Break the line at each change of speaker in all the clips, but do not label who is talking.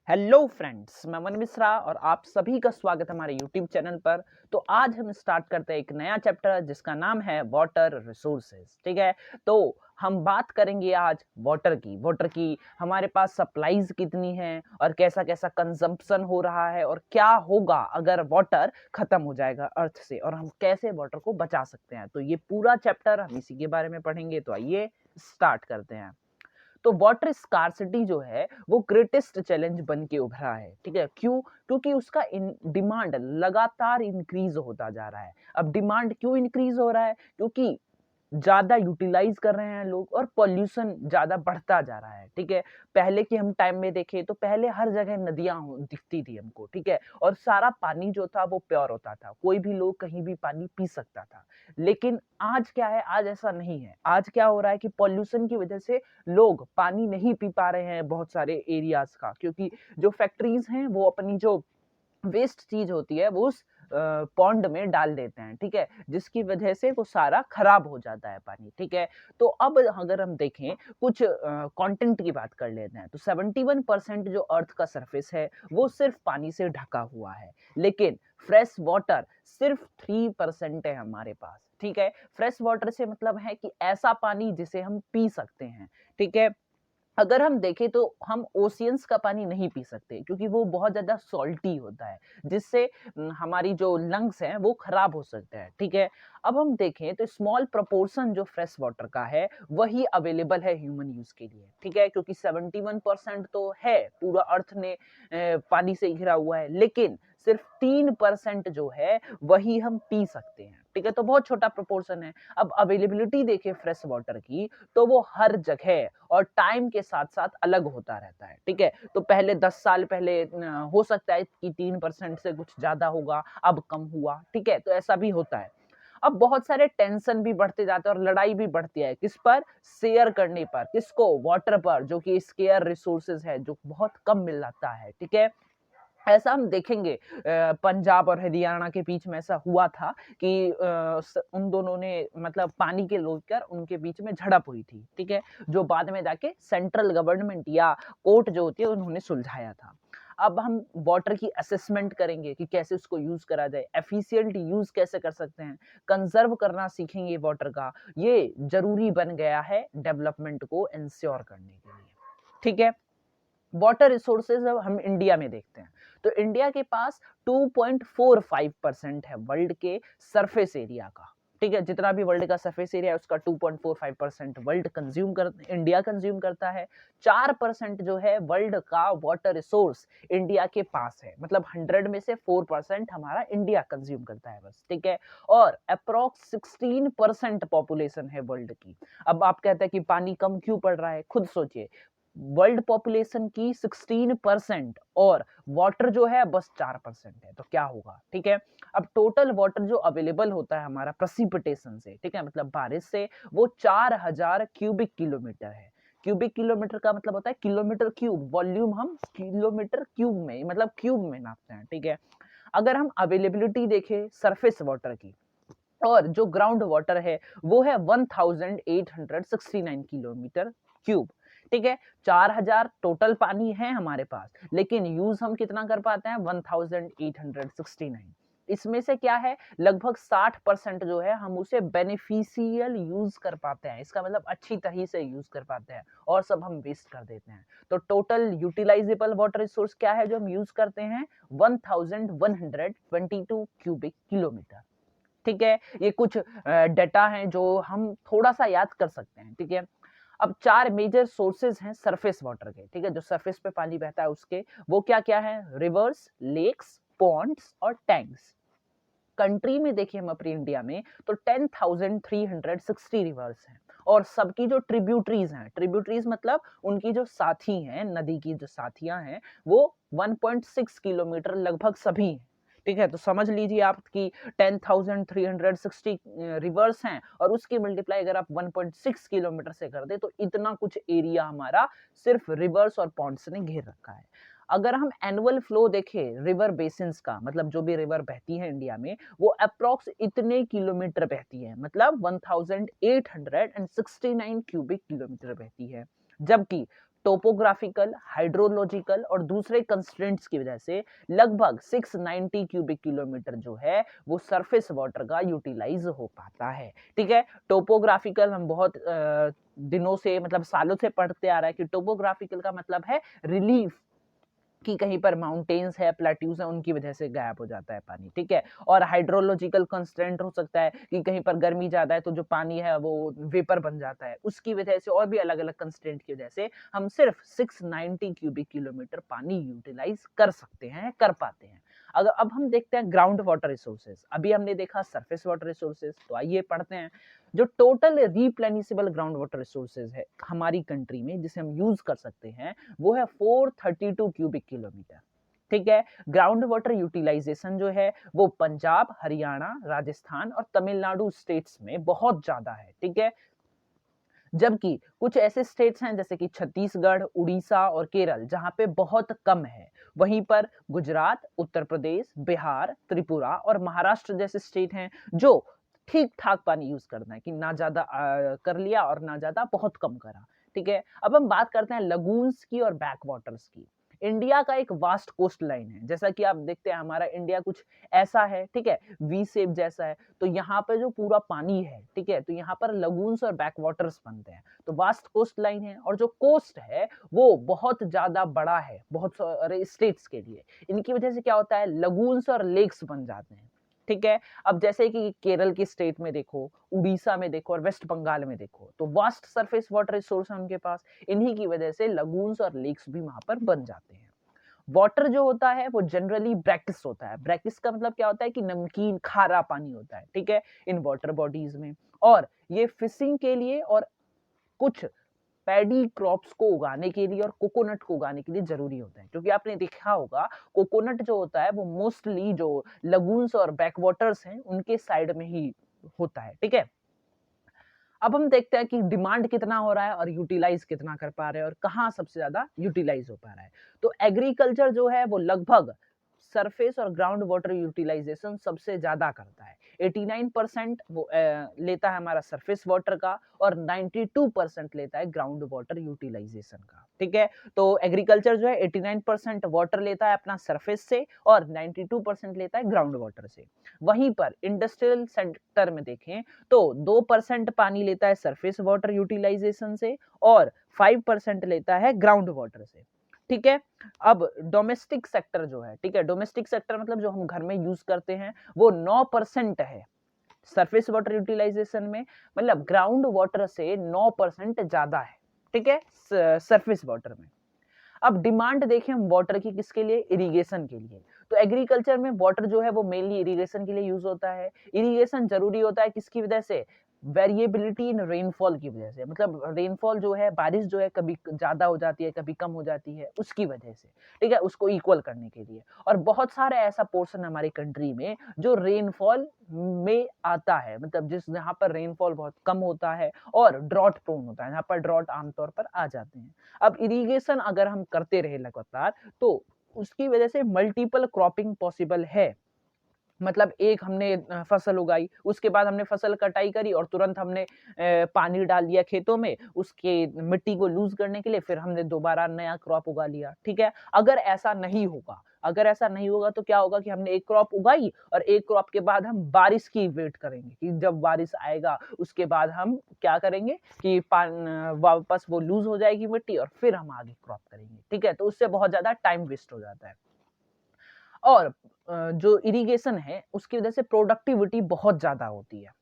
Hello friends, मैं मन मिश्रा और आप सभी का स्वागत है हमारे यूट्यूब चैनल पर। तो आज हम स्टार्ट करते हैं एक नया चैप्टर जिसका नाम है वाटर रिसोर्सेज। ठीक है, तो हम बात करेंगे आज वाटर की हमारे पास सप्लाईज कितनी है और कैसा कैसा कंजम्पशन हो रहा है और क्या होगा अगर वाटर खत्म हो जाएगा अर्थ से और हम कैसे वाटर को बचा सकते हैं। तो ये पूरा चैप्टर हम इसी के बारे में पढ़ेंगे। तो आइए स्टार्ट करते हैं। तो वाटर स्कार्सिटी जो है वो ग्रेटेस्ट चैलेंज बन के उभरा है। ठीक है, क्यों? क्योंकि उसका डिमांड लगातार इंक्रीज होता जा रहा है। अब डिमांड क्यों इंक्रीज हो रहा है? क्योंकि ज्यादा यूटिलाइज कर रहे हैं लोग और पॉल्यूशन ज्यादा बढ़ता जा रहा है। ठीक है, पहले के हम टाइम में देखें तो पहले हर जगह नदियां दिखती थी हमको। ठीक है, और सारा पानी जो था वो प्योर होता था, कोई भी लोग कहीं भी पानी पी सकता था। लेकिन आज क्या है, आज ऐसा नहीं है। आज क्या हो रहा है कि पॉल्यूशन की वजह से लोग पानी नहीं पी पा रहे हैं बहुत सारे एरियाज का, क्योंकि जो फैक्ट्रीज हैं वो अपनी जो वेस्ट चीज होती है वो उस पॉन्ड में डाल देते हैं। ठीक है, जिसकी वजह से वो सारा खराब हो जाता है पानी। ठीक है, तो अब अगर हम देखें कुछ कंटेंट की बात कर लेते हैं तो 71% जो अर्थ का सरफेस है वो सिर्फ पानी से ढका हुआ है। लेकिन फ्रेश वाटर सिर्फ 3% है हमारे पास। ठीक है, फ्रेश वाटर से मतलब है कि ऐसा पानी जिसे हम पी सकते हैं। ठीक है, अगर हम देखें तो हम ओशियंस का पानी नहीं पी सकते क्योंकि वो बहुत ज़्यादा सॉल्टी होता है, जिससे हमारी जो लंग्स हैं वो खराब हो सकते हैं। ठीक है, अब हम देखें तो स्मॉल प्रोपोर्शन जो फ्रेश वाटर का है वही अवेलेबल है ह्यूमन यूज के लिए। ठीक है, क्योंकि 71% तो है, पूरा अर्थ ने पानी से घिरा हुआ है, लेकिन सिर्फ 3% जो है वही हम पी सकते हैं। ठीक है, तो बहुत छोटा प्रोपोर्शन है। अब अवेलेबिलिटी देखें फ्रेश वाटर की तो वो हर जगह और टाइम के साथ साथ अलग होता रहता है। ठीक है, तो पहले 10 साल पहले हो सकता है कि 3% से कुछ ज्यादा होगा, अब कम हुआ। ठीक है, तो ऐसा भी होता है। अब बहुत सारे टेंशन भी बढ़ते जाते हैं और लड़ाई भी बढ़ती है। किस पर? शेयर करने पर। किसको? वाटर पर, जो कि स्केयर रिसोर्सेज है, जो बहुत कम मिल जाता है। ठीक है, ऐसा हम देखेंगे पंजाब और हरियाणा के बीच में ऐसा हुआ था कि उन दोनों ने मतलब पानी के लेकर उनके बीच में झड़प हुई थी। ठीक है, जो बाद में जाके सेंट्रल गवर्नमेंट या कोर्ट जो होती है उन्होंने सुलझाया था। अब हम वाटर की असेसमेंट करेंगे कि कैसे उसको यूज करा जाए, एफिशिएंट यूज कैसे कर सकते हैं, कंजर्व करना सीखेंगे वाटर का। ये जरूरी बन गया है डेवलपमेंट को इंश्योर करने के लिए। ठीक है, वाटर रिसोर्सेज अब हम इंडिया में देखते हैं तो इंडिया के पास 2.45% है वर्ल्ड के सरफेस एरिया का। ठीक है, जितना भी वर्ल्ड का सरफेस एरिया है उसका 2.45% वर्ल्ड कंज्यूम कर इंडिया कंज्यूम करता है। 4% जो है वर्ल्ड का वाटर रिसोर्स इंडिया के पास है, मतलब 100 में से 4% हमारा इंडिया कंज्यूम करता है बस। ठीक है, और अप्रोक्स 16% पॉपुलेशन है वर्ल्ड की। अब आप कहते हैं कि पानी कम क्यों पड़ रहा है, खुद सोचिए। वर्ल्ड पॉपुलेशन की 16% और वाटर जो है बस 4% है, तो क्या होगा? ठीक है, अब टोटल वाटर जो अवेलेबल होता है हमारा प्रेसिपिटेशन से, ठीक है, मतलब बारिश से, वो 4000 क्यूबिक किलोमीटर है। क्यूबिक किलोमीटर का मतलब होता है किलोमीटर क्यूब, वॉल्यूम हम किलोमीटर क्यूब में मतलब क्यूब में नापते हैं। ठीक है, अगर हम अवेलेबिलिटी देखें सरफेस वाटर की और जो ग्राउंड वाटर है वो है 1869 किलोमीटर क्यूब। ठीक है, 4000 टोटल पानी है हमारे पास, लेकिन यूज हम कितना कर पाते हैं? 1869। इसमें से क्या है, लगभग 60% जो है हम उसे बेनिफिशियल यूज कर पाते हैं। इसका मतलब अच्छी तरह से यूज कर पाते हैं और सब हम वेस्ट कर देते हैं। तो टोटल यूटिलाइजेबल वाटर रिसोर्स क्या है जो हम यूज करते हैं? 1122 क्यूबिक किलोमीटर। ठीक है, ये कुछ डेटा हैं जो हम थोड़ा सा याद कर सकते हैं। ठीक है, अब 4 मेजर सोर्सेज हैं सरफेस वाटर के। ठीक है, जो सरफेस पे पानी बहता है उसके, वो क्या क्या है? रिवर्स, लेक्स, पॉन्ड्स और टैंक्स। कंट्री में देखिए हम अपनी इंडिया में तो 10,360 रिवर्स हैं और सबकी जो ट्रिब्यूटरीज हैं, ट्रिब्यूटरीज मतलब उनकी जो साथी हैं, नदी की जो साथियां हैं, वो 1.6 किलोमीटर लगभग सभी हैं। ठीक है, तो समझ लीजिए आप कि 10,360 रिवर्स हैं और उसकी मल्टीप्लाई अगर आप 1.6 किलोमीटर से कर दे तो इतना कुछ एरिया हमारा सिर्फ रिवर्स और पॉन्ड्स ने घेर रखा है। अगर हम एनुअल फ्लो देखें रिवर बेसिन्स का, मतलब जो भी रिवर बहती है इंडिया में, वो अप्रोक्स इतने किलोमीटर बहती है, मतलब 1869 क्यूबिक किलोमीटर बहती है। जबकि टोपोग्राफिकल, हाइड्रोलॉजिकल और दूसरे कंस्ट्रेंट्स की वजह से लगभग 690 क्यूबिक किलोमीटर जो है वो सरफेस वाटर का यूटिलाइज हो पाता है। ठीक है, टोपोग्राफिकल हम बहुत दिनों से मतलब सालों से पढ़ते आ रहा है कि टोपोग्राफिकल का मतलब है रिलीफ, कि कहीं पर माउंटेन्स है, प्लेट्यूज है, उनकी वजह से गायब हो जाता है पानी। ठीक है, और हाइड्रोलॉजिकल कंस्ट्रेंट हो सकता है कि कहीं पर गर्मी ज्यादा है तो जो पानी है वो वेपर बन जाता है, उसकी वजह से और भी अलग अलग कंस्ट्रेंट की वजह से हम सिर्फ 690 क्यूबिक किलोमीटर पानी यूटिलाइज कर सकते हैं, कर पाते हैं। अगर अब हम देखते हैं ग्राउंड वाटर रिसोर्सेज, अभी हमने देखा सरफेस वाटर रिसोर्सेज, तो आइए पढ़ते हैं जो टोटल रिप्लेनिशेबल ग्राउंड वाटर रिसोर्सेज है हमारी कंट्री में जिसे हम यूज कर सकते हैं, वो है 432 क्यूबिक किलोमीटर। ठीक है, ग्राउंड वाटर यूटिलाइजेशन जो है वो पंजाब, हरियाणा, राजस्थान और तमिलनाडु स्टेट्स में बहुत ज्यादा है। ठीक है, जबकि कुछ ऐसे स्टेट्स हैं जैसे कि छत्तीसगढ़, उड़ीसा और केरल जहां पे बहुत कम है। वहीं पर गुजरात, उत्तर प्रदेश, बिहार, त्रिपुरा और महाराष्ट्र जैसे स्टेट हैं जो ठीक ठाक पानी यूज करना है, कि ना ज्यादा कर लिया और ना ज्यादा बहुत कम करा। ठीक है, अब हम बात करते हैं लगून्स की और बैक वाटर्स की। इंडिया का एक वास्ट कोस्ट लाइन है, जैसा कि आप देखते हैं हमारा इंडिया कुछ ऐसा है। ठीक है, वी शेप जैसा है, तो यहाँ पे जो पूरा पानी है, ठीक है, तो यहाँ पर लगून्स और बैक वाटर्स बनते हैं, तो वास्ट कोस्ट लाइन है। और जो कोस्ट है वो बहुत ज्यादा बड़ा है बहुत सारे स्टेट्स के लिए, इनकी वजह से क्या होता है, लगून्स और लेक्स बन जाते हैं। ठीक है, अब जैसे कि केरल की स्टेट में देखो, उड़ीसा में देखो और वेस्ट बंगाल में देखो, तो वास्ट सरफेस वाटर रिसोर्स है उनके पास, इन्हीं की वजह से लगून्स और लेक्स भी वहां पर बन जाते हैं। वाटर जो होता है वो जनरली ब्रैकिस होता है। ब्रैकिस का मतलब क्या होता है कि नमकीन खारा पानी होता है। ठीक है, इन वाटर बॉडीज में, और ये फिशिंग के लिए और कुछ पैडी क्रॉप्स को उगाने के लिए और कोकोनट को उगाने के लिए जरूरी होता है, क्योंकि आपने देखा होगा कोकोनट जो होता है वो मोस्टली जो लगून्स और बैकवाटर्स हैं उनके साइड में ही होता है। ठीक है, अब हम देखते हैं कि डिमांड कितना हो रहा है और यूटिलाइज कितना कर पा रहे हैं और कहाँ सबसे ज्यादा यूटिलाइज हो पा रहा है। तो एग्रीकल्चर जो है वो लगभग सरफेस और ग्राउंड वाटर यूटिलाइजेशन सबसे ज्यादा करता है। 89% वो लेता है हमारा सरफेस वाटर का और 92% लेता है ग्राउंड वाटर यूटिलाइजेशन का। ठीक है, तो एग्रीकल्चर जो है 89% वाटर लेता है अपना सरफेस से और 92% लेता है ग्राउंड वाटर से। वहीं पर इंडस्ट्रियल सेक्टर में देखें तो 2% पानी लेता है सरफेस वाटर यूटिलाइजेशन से और 5% लेता है ग्राउंड वाटर से। ठीक है, अब डोमेस्टिक सेक्टर जो है, ठीक है, डोमेस्टिक सेक्टर मतलब जो हम घर में यूज करते हैं, वो 9% है सरफेस वाटर यूटिलाइजेशन में, मतलब ग्राउंड वाटर से 9% ज्यादा है। ठीक है, सरफेस वाटर में। अब डिमांड देखें हम वाटर की किसके लिए, इरिगेशन के लिए। तो एग्रीकल्चर में वाटर जो है वो मेनली इरिगेशन के लिए यूज होता है। इरिगेशन जरूरी होता है किसकी वजह से, वेरिएबिलिटी इन रेनफॉल की वजह से, मतलब रेनफॉल जो है, बारिश जो है कभी ज्यादा हो जाती है कभी कम हो जाती है, उसकी वजह से। ठीक है, उसको इक्वल करने के लिए। और बहुत सारा ऐसा पोर्शन हमारी कंट्री में जो रेनफॉल में आता है, मतलब जिस जहाँ पर रेनफॉल बहुत कम होता है और ड्रॉट प्रोन होता है, यहाँ पर ड्रॉट आमतौर पर आ जाते हैं। अब इरिगेशन अगर हम करते रहे लगातार तो उसकी वजह से मल्टीपल क्रॉपिंग पॉसिबल है। मतलब एक हमने फसल उगाई, उसके बाद हमने फसल कटाई करी और तुरंत हमने पानी डाल दिया खेतों में उसके मिट्टी को लूज करने के लिए, फिर हमने दोबारा नया क्रॉप उगा लिया। ठीक है, अगर ऐसा नहीं होगा, अगर ऐसा नहीं होगा तो क्या होगा कि हमने एक क्रॉप उगाई और एक क्रॉप के बाद हम बारिश की वेट करेंगे कि जब बारिश आएगा उसके बाद हम क्या करेंगे कि वापस वो लूज हो जाएगी मिट्टी और फिर हम आगे क्रॉप करेंगे। ठीक है, तो उससे बहुत ज्यादा टाइम वेस्ट हो जाता है। और जो इरिगेशन है उसकी वजह से प्रोडक्टिविटी बहुत ज्यादा होती है।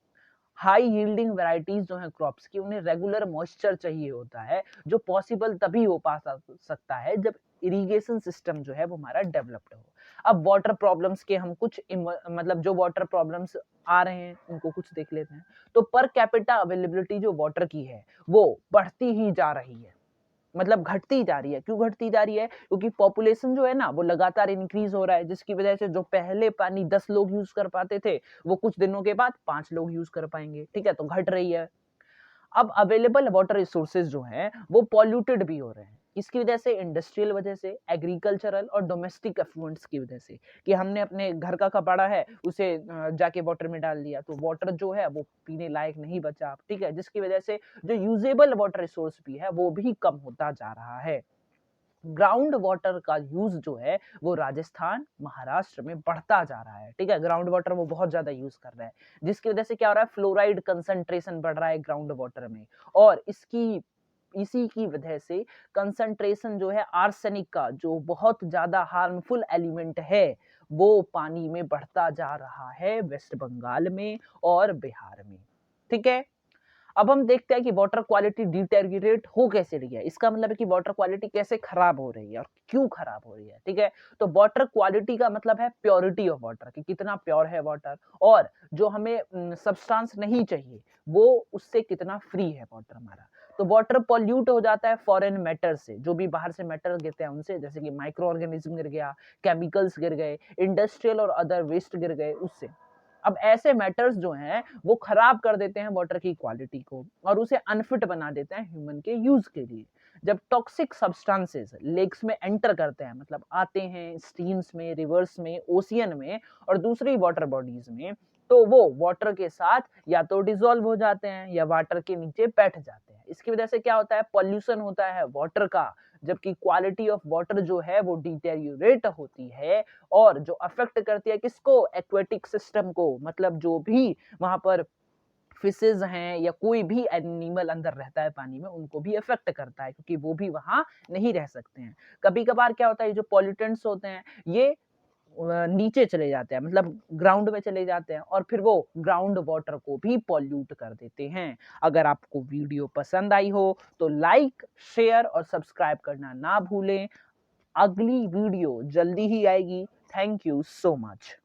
हाई यील्डिंग वैरायटीज जो है क्रॉप्स की, उन्हें रेगुलर मॉइस्चर चाहिए होता है, जो पॉसिबल तभी हो पा सकता है जब इरिगेशन सिस्टम जो है वो हमारा डेवलप्ड हो। अब वाटर प्रॉब्लम्स के हम कुछ मतलब जो वाटर प्रॉब्लम्स आ रहे हैं उनको कुछ देख लेते हैं। तो पर कैपिटा अवेलेबिलिटी जो वाटर की है वो बढ़ती ही जा रही है, मतलब घटती जा रही है। क्यों घटती जा रही है, क्योंकि पॉपुलेशन जो है ना वो लगातार इंक्रीज हो रहा है, जिसकी वजह से जो पहले पानी 10 लोग यूज कर पाते थे वो कुछ दिनों के बाद 5 लोग यूज कर पाएंगे। ठीक है, तो घट रही है। अब अवेलेबल वाटर रिसोर्सेज जो हैं वो पॉल्यूटेड भी हो रहे हैं, किसकी वजह से? इंडस्ट्रियल वजह से, एग्रीकल्चरल और डोमेस्टिक एफ्लुएंट्स की वजह से, कि हमने अपने घर का कपड़ा है उसे जाके वाटर में डाल दिया, तो वाटर जो है वो पीने लायक नहीं बचा, ठीक है, जिसकी वजह से जो यूजेबल वाटर रिसोर्स भी है वो भी कम होता जा रहा है। ग्राउंड वाटर का यूज जो है वो राजस्थान, महाराष्ट्र में बढ़ता जा रहा है, ठीक है, ग्राउंड वाटर वो बहुत ज्यादा यूज कर रहा है, जिसकी वजह से क्या हो रहा है? फ्लोराइड कंसंट्रेशन बढ़ रहा है ग्राउंड वाटर में, और इसी की वजह से कंसंट्रेशन जो है आर्सेनिक का, जो बहुत ज्यादा हार्मफुल एलिमेंट है, वो पानी में बढ़ता जा रहा है वेस्ट बंगाल में और बिहार में, ठीक है। अब हम देखते हैं कि वाटर क्वालिटी डिटेरियोरेट हो कैसे रही है, इसका मतलब है कि वाटर क्वालिटी कैसे खराब हो रही है और क्यों खराब हो रही है, ठीक है। तो वाटर क्वालिटी का मतलब है प्योरिटी ऑफ वाटर, कि कितना प्योर है वाटर, और जो हमें सब्सटेंस नहीं चाहिए वो उससे कितना फ्री है वाटर हमारा। तो वाटर पॉल्यूट हो जाता है फॉरेन मैटर से, जो भी बाहर से मैटर गिरते हैं उनसे, जैसे कि माइक्रो ऑर्गेनिज्म गिर गया, केमिकल्स गिर गए, इंडस्ट्रियल और अदर वेस्ट गिर गए उससे। अब ऐसे मैटर्स जो हैं वो खराब कर देते हैं वाटर की क्वालिटी को और उसे अनफिट बना देते हैं ह्यूमन के यूज के लिए। जब टॉक्सिक सब्सटेंसेस लेक्स में एंटर करते हैं, मतलब आते हैं स्ट्रीम्स में, रिवर्स में, ओशियन में और दूसरी वाटर बॉडीज में, तो वो वाटर के साथ या तो डिसॉल्व हो जाते हैं या वाटर के नीचे बैठ जाते हैं। इसकी वजह से क्या होता है? पॉल्यूशन होता है वाटर का, जबकि क्वालिटी ऑफ वाटर जो है वो डिटेरियोरेट होती है, और जो अफेक्ट करती है किसको? एक्वेटिक सिस्टम को, मतलब जो भी वहां पर फिशेज हैं या कोई भी एनिमल अंदर रहता है पानी में, उनको भी अफेक्ट करता है, क्योंकि वो भी वहां नहीं रह सकते हैं। कभी कभार क्या होता है, जो पॉल्यूटेंट्स होते हैं ये नीचे चले जाते हैं, मतलब ग्राउंड में चले जाते हैं, और फिर वो ग्राउंड वाटर को भी पॉल्यूट कर देते हैं। अगर आपको वीडियो पसंद आई हो तो लाइक, शेयर और सब्सक्राइब करना ना भूलें। अगली वीडियो जल्दी ही आएगी। Thank you so much.